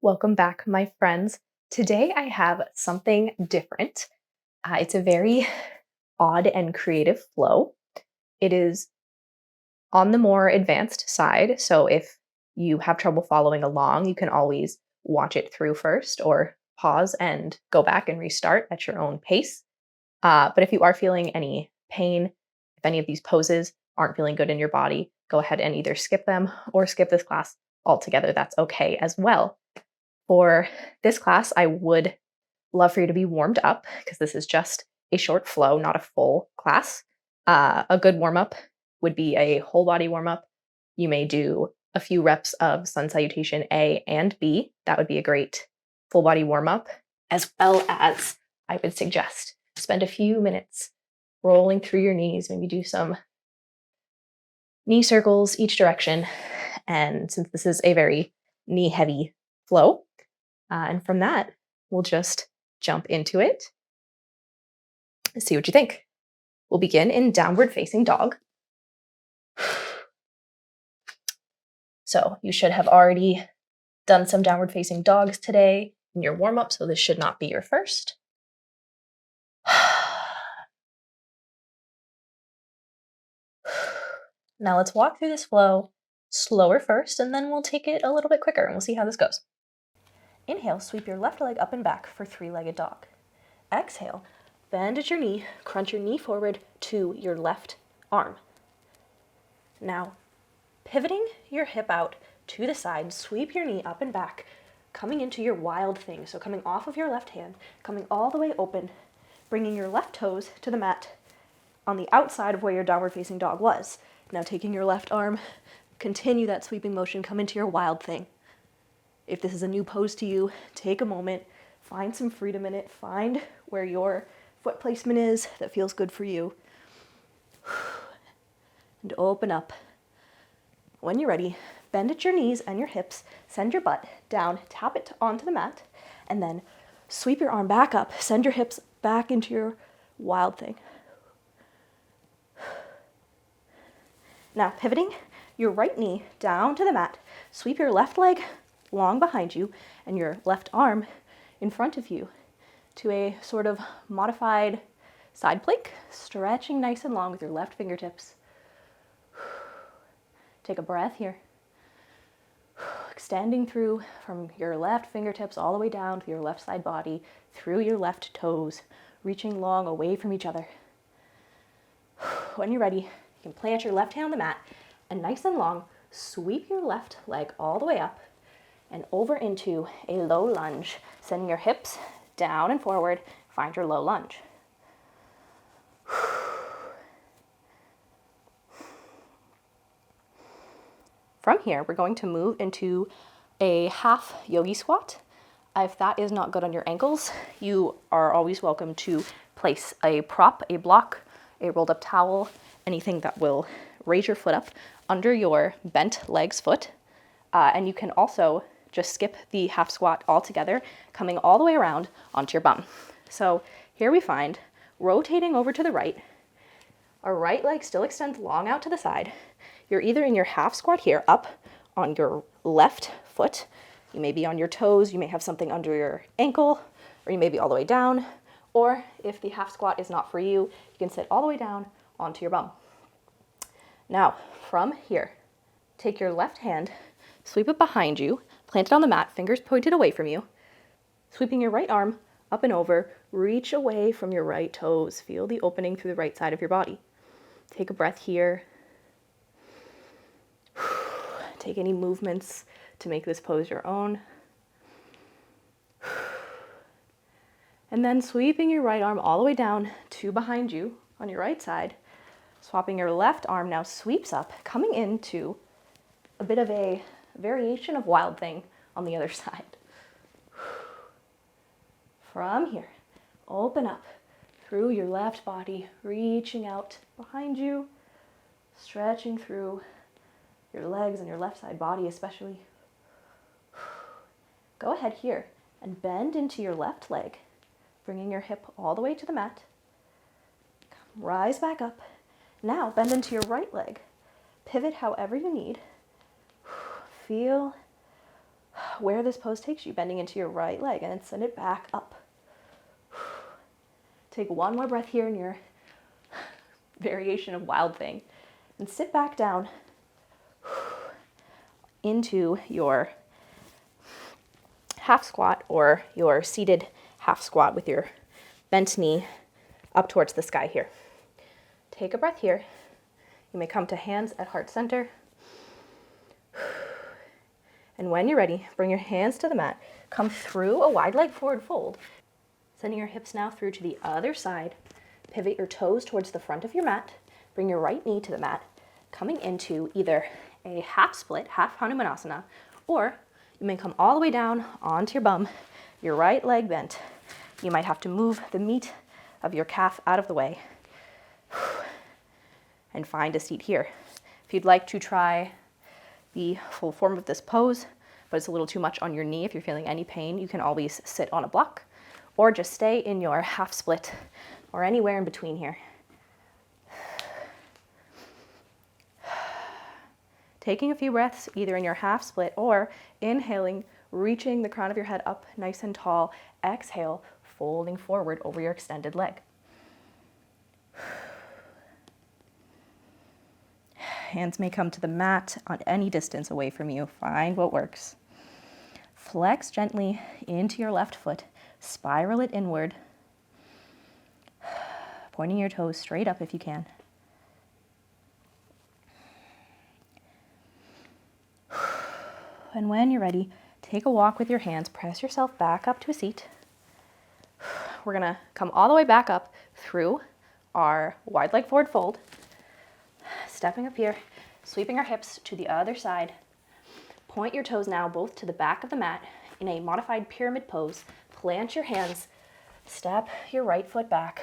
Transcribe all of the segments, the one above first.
Welcome back, my friends. Today I have something different. It's a very odd and creative flow. It is on the more advanced side, so if you have trouble following along, you can always watch it through first or pause and go back and restart at your own pace. But if you are feeling any pain, if any of these poses aren't feeling good in your body, go ahead and either skip them or skip this class altogether. That's okay as well. For this class, I would love for you to be warmed up because this is just a short flow, not a full class. A good warm up would be a whole body warm up. You may do a few reps of sun salutation A and B. That would be a great full body warm up, as well as I would suggest spend a few minutes rolling through your knees, maybe do some knee circles each direction. And since this is a very knee heavy flow, and from that, we'll just jump into it and see what you think. We'll begin in downward facing dog. So you should have already done some downward facing dogs today in your warm up, so this should not be your first. Now let's walk through this flow slower first, and then we'll take it a little bit quicker, and we'll see how this goes. Inhale, sweep your left leg up and back for three-legged dog. Exhale, bend at your knee, crunch your knee forward to your left arm. Now, pivoting your hip out to the side, sweep your knee up and back, coming into your wild thing. So coming off of your left hand, coming all the way open, bringing your left toes to the mat on the outside of where your downward facing dog was. Now taking your left arm, continue that sweeping motion, come into your wild thing. If this is a new pose to you, take a moment, find some freedom in it, find where your foot placement is that feels good for you, and open up. When you're ready, bend at your knees and your hips, send your butt down, tap it onto the mat, and then sweep your arm back up, send your hips back into your wild thing. Now pivoting your right knee down to the mat, sweep your left leg long behind you and your left arm in front of you to a sort of modified side plank, stretching nice and long with your left fingertips. Take a breath here. Extending through from your left fingertips all the way down to your left side body, through your left toes, reaching long away from each other. When you're ready, you can plant your left hand on the mat and nice and long, sweep your left leg all the way up and over into a low lunge, sending your hips down and forward, find your low lunge. From here, we're going to move into a half yogi squat. If that is not good on your ankles, you are always welcome to place a prop, a block, a rolled up towel, anything that will raise your foot up under your bent legs foot. And you can also just skip the half squat altogether, coming all the way around onto your bum. So here we find rotating over to the right. Our right leg still extends long out to the side. You're either in your half squat here, up on your left foot. You may be on your toes, you may have something under your ankle, or you may be all the way down. Or if the half squat is not for you, you can sit all the way down onto your bum. Now, from here, take your left hand, sweep it behind you, plant it on the mat, fingers pointed away from you. Sweeping your right arm up and over, reach away from your right toes. Feel the opening through the right side of your body. Take a breath here. Take any movements to make this pose your own. And then sweeping your right arm all the way down to behind you on your right side. Swapping your left arm now sweeps up, coming into a bit of a variation of wild thing on the other side. From here, open up through your left body, reaching out behind you, stretching through your legs and your left side body especially. Go ahead here and bend into your left leg, bringing your hip all the way to the mat. Rise back up. Now bend into your right leg. Pivot however you need. Feel where this pose takes you, bending into your right leg, and then send it back up. Take one more breath here in your variation of Wild Thing, and sit back down into your half squat or your seated half squat with your bent knee up towards the sky here. Take a breath here. You may come to hands at heart center. And when you're ready, bring your hands to the mat. Come through a wide leg forward fold, sending your hips now through to the other side. Pivot your toes towards the front of your mat. Bring your right knee to the mat, coming into either a half split, half Hanumanasana, or you may come all the way down onto your bum, your right leg bent. You might have to move the meat of your calf out of the way and find a seat here. If you'd like to try the full form of this pose, but it's a little too much on your knee, if you're feeling any pain, you can always sit on a block or just stay in your half split or anywhere in between here. Taking a few breaths either in your half split or inhaling, reaching the crown of your head up nice and tall. Exhale, folding forward over your extended leg. Hands may come to the mat on any distance away from you. Find what works. Flex gently into your left foot. Spiral it inward. Pointing your toes straight up if you can. And when you're ready, take a walk with your hands. Press yourself back up to a seat. We're going to come all the way back up through our wide leg forward fold. Stepping up here, sweeping our hips to the other side. Point your toes now both to the back of the mat in a modified pyramid pose. Plant your hands, step your right foot back.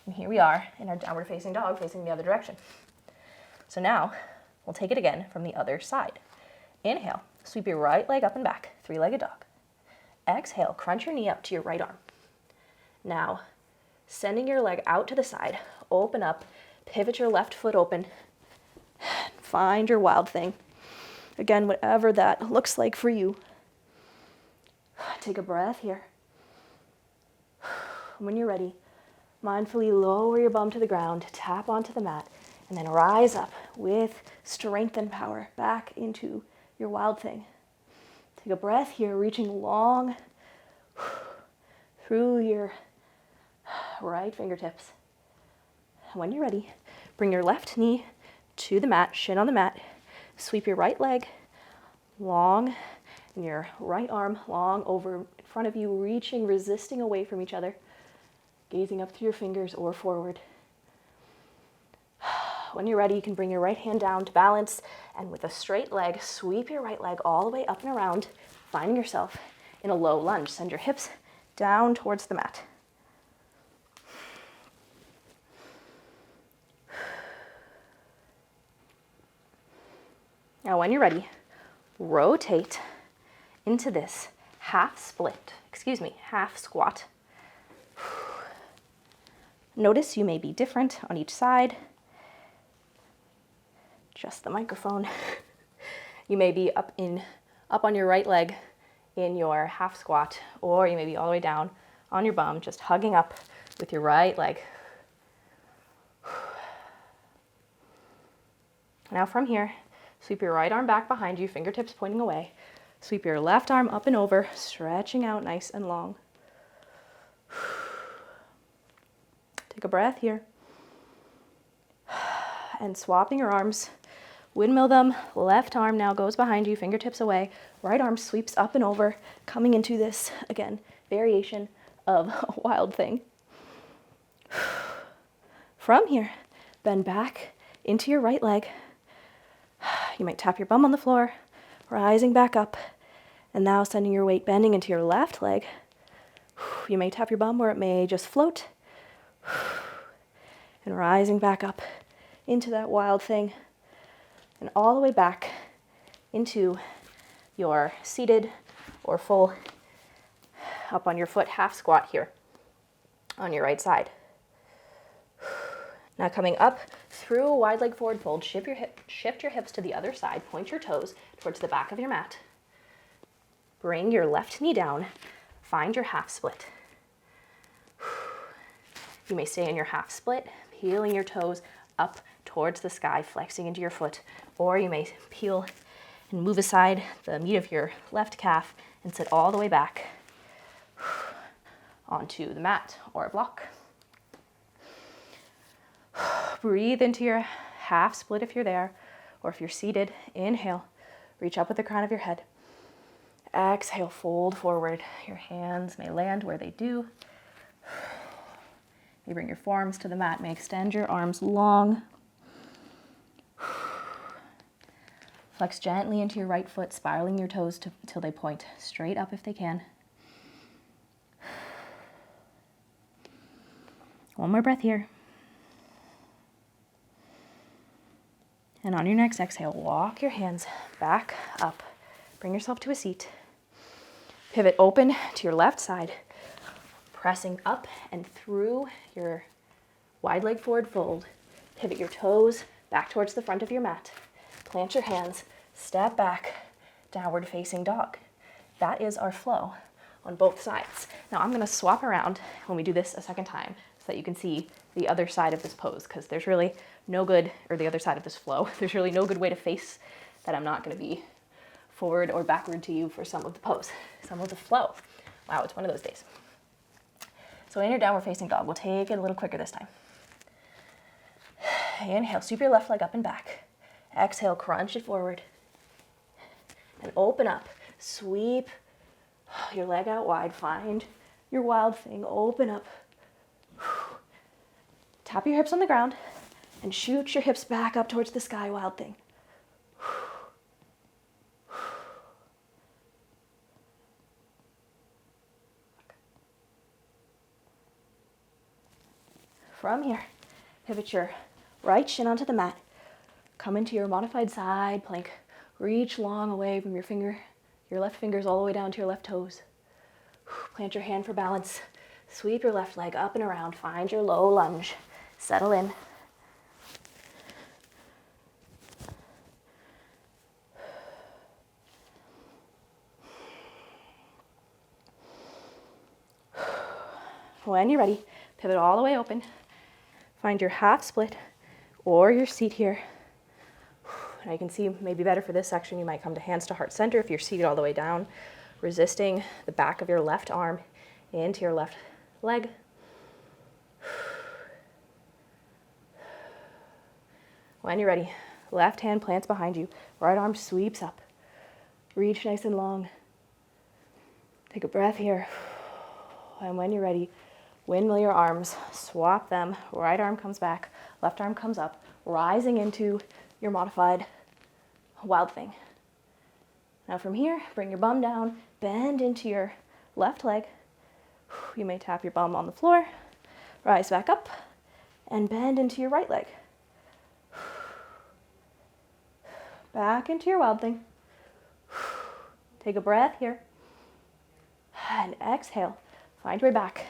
And here we are in our downward facing dog, facing the other direction. So now we'll take it again from the other side. Inhale, sweep your right leg up and back, three-legged dog. Exhale, crunch your knee up to your right arm. Now, sending your leg out to the side, open up, pivot your left foot open, find your Wild Thing. Again, whatever that looks like for you. Take a breath here. When you're ready, mindfully lower your bum to the ground, tap onto the mat, and then rise up with strength and power back into your Wild Thing. Take a breath here, reaching long through your right fingertips. When you're ready, bring your left knee to the mat, shin on the mat. Sweep your right leg long and your right arm long over in front of you, reaching, resisting away from each other, gazing up through your fingers or forward. When you're ready, you can bring your right hand down to balance, and with a straight leg, sweep your right leg all the way up and around, finding yourself in a low lunge. Send your hips down towards the mat. Now, when you're ready, rotate into this half squat. Notice you may be different on each side. Just the microphone. You may be up on your right leg in your half squat, or you may be all the way down on your bum, just hugging up with your right leg. Now from here, sweep your right arm back behind you, fingertips pointing away. Sweep your left arm up and over, stretching out nice and long. Take a breath here. And swapping your arms, windmill them. Left arm now goes behind you, fingertips away. Right arm sweeps up and over, coming into this, again, variation of a Wild Thing. From here, bend back into your right leg. You might tap your bum on the floor, rising back up, and now sending your weight bending into your left leg. You may tap your bum or it may just float, and rising back up into that Wild Thing, and all the way back into your seated or full up on your foot half squat here on your right side. Now coming up through a wide leg forward fold, shift your hips to the other side, point your toes towards the back of your mat. Bring your left knee down, find your half split. You may stay in your half split, peeling your toes up towards the sky, flexing into your foot, or you may peel and move aside the meat of your left calf and sit all the way back onto the mat or a block. Breathe into your half split if you're there, or if you're seated, inhale, reach up with the crown of your head. Exhale, fold forward. Your hands may land where they do. You bring your forearms to the mat, may extend your arms long. Flex gently into your right foot, spiraling your toes till they point straight up if they can. One more breath here. And on your next exhale, walk your hands back up. Bring yourself to a seat. Pivot open to your left side, pressing up and through your wide leg forward fold. Pivot your toes back towards the front of your mat. Plant your hands, step back, downward facing dog. That is our flow on both sides. Now I'm gonna swap around when we do this a second time so that you can see the other side of this pose, because there's really no good, or the other side of this flow, there's really no good way to face that I'm not gonna be forward or backward to you for some of the pose, some of the flow. Wow, it's one of those days. So in your downward facing dog, we'll take it a little quicker this time. Inhale, sweep your left leg up and back. Exhale, crunch it forward. And open up, sweep your leg out wide, find your wild thing, open up. Tap your hips on the ground and shoot your hips back up towards the sky, wild thing. From here, pivot your right shin onto the mat. Come into your modified side plank. Reach long away from your left fingers all the way down to your left toes. Plant your hand for balance. Sweep your left leg up and around. Find your low lunge. Settle in. When you're ready, pivot all the way open. Find your half split or your seat here. Now you can see maybe better for this section, you might come to hands to heart center if you're seated all the way down, resisting the back of your left arm into your left leg. When you're ready, left hand plants behind you, right arm sweeps up. Reach nice and long. Take a breath here. And when you're ready, windmill your arms, swap them. Right arm comes back, left arm comes up, rising into your modified wild thing. Now from here, bring your bum down, bend into your left leg. You may tap your bum on the floor, rise back up, and bend into your right leg. Back into your wild thing. Take a breath here. And exhale. Find your way back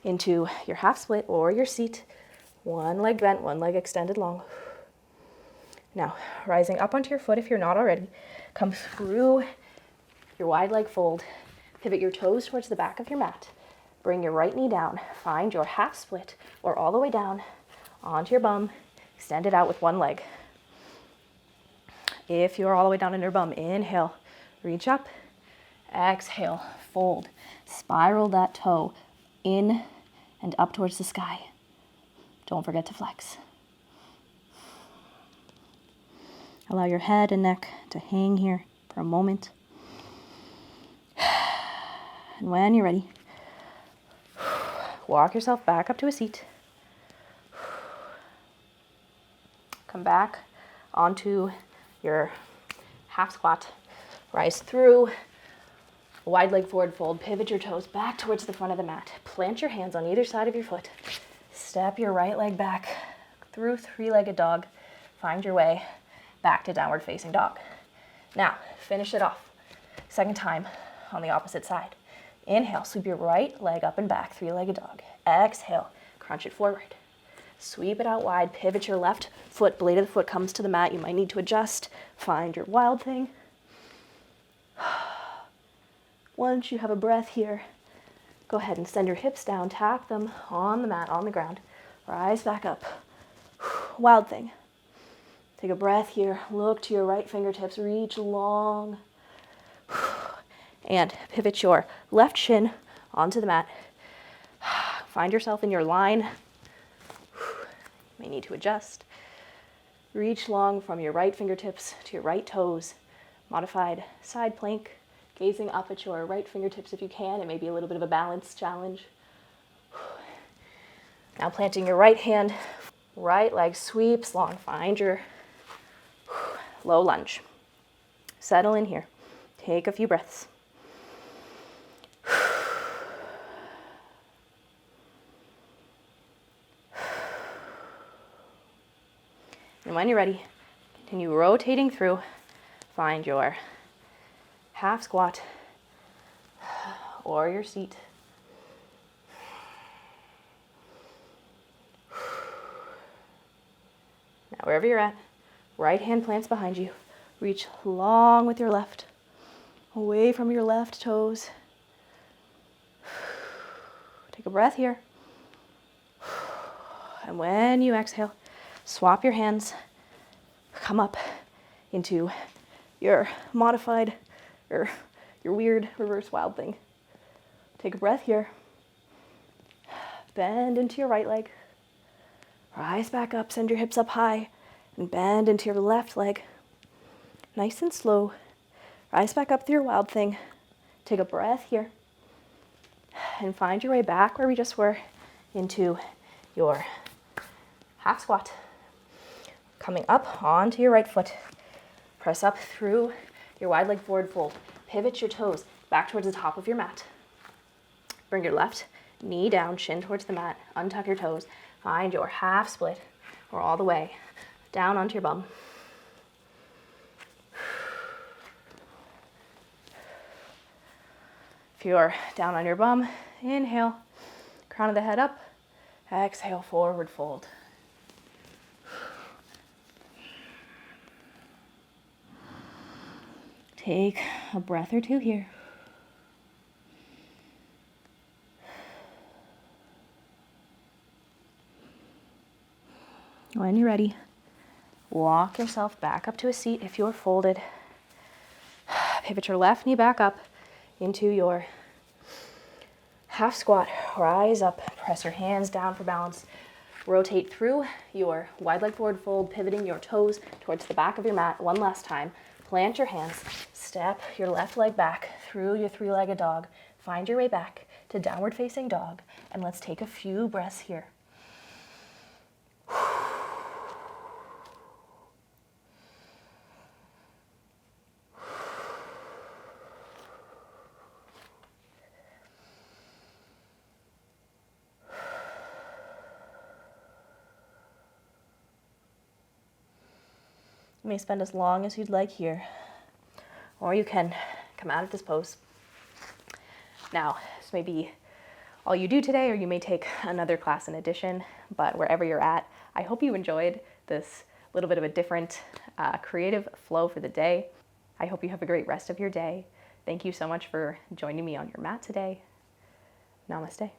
into your half split or your seat. One leg bent, one leg extended long. Now, rising up onto your foot if you're not already. Come through your wide leg fold. Pivot your toes towards the back of your mat. Bring your right knee down. Find your half split or all the way down onto your bum. Extend it out with one leg. If you're all the way down in your bum, inhale, reach up. Exhale, fold. Spiral that toe in and up towards the sky. Don't forget to flex. Allow your head and neck to hang here for a moment. And when you're ready, walk yourself back up to a seat. Come back onto your half squat. Rise through. Wide leg forward fold. Pivot your toes back towards the front of the mat. Plant your hands on either side of your foot. Step your right leg back through three-legged dog. Find your way back to downward facing dog. Now, finish it off. Second time on the opposite side. Inhale, sweep your right leg up and back, three-legged dog. Exhale, crunch it forward. Sweep it out wide, pivot your left foot, blade of the foot comes to the mat. You might need to adjust. Find your wild thing. Once you have a breath here, go ahead and send your hips down, tap them on the mat, on the ground. Rise back up. Wild thing. Take a breath here, look to your right fingertips, reach long. And pivot your left shin onto the mat. Find yourself in your line. You may need to adjust. Reach long from your right fingertips to your right toes. Modified side plank, gazing up at your right fingertips if you can. It may be a little bit of a balance challenge. Now planting your right hand, right leg sweeps long. Find your low lunge. Settle in here. Take a few breaths. And when you're ready, continue rotating through. Find your half squat or your seat. Now, wherever you're at, right hand plants behind you. Reach long with your left, away from your left toes. Take a breath here. And when you exhale, swap your hands, come up into your modified or your weird reverse wild thing. Take a breath here. Bend into your right leg. Rise back up, send your hips up high, and bend into your left leg. Nice and slow. Rise back up through your wild thing. Take a breath here. And find your way back where we just were into your half squat. Coming up onto your right foot. Press up through your wide leg forward fold. Pivot your toes back towards the top of your mat. Bring your left knee down, shin towards the mat. Untuck your toes. Find your half split or all the way down onto your bum. If you're down on your bum, inhale, crown of the head up. Exhale, forward fold. Take a breath or two here. When you're ready, walk yourself back up to a seat if you're folded. Pivot your left knee back up into your half squat. Rise up, press your hands down for balance. Rotate through your wide leg forward fold, pivoting your toes towards the back of your mat. One last time. Plant your hands, step your left leg back through your three-legged dog. Find your way back to downward facing dog, and let's take a few breaths here. You may spend as long as you'd like here, or you can come out of this pose. Now, this may be all you do today, or you may take another class in addition, but wherever you're at, I hope you enjoyed this little bit of a different creative flow for the day. I hope you have a great rest of your day. Thank you so much for joining me on your mat today. Namaste.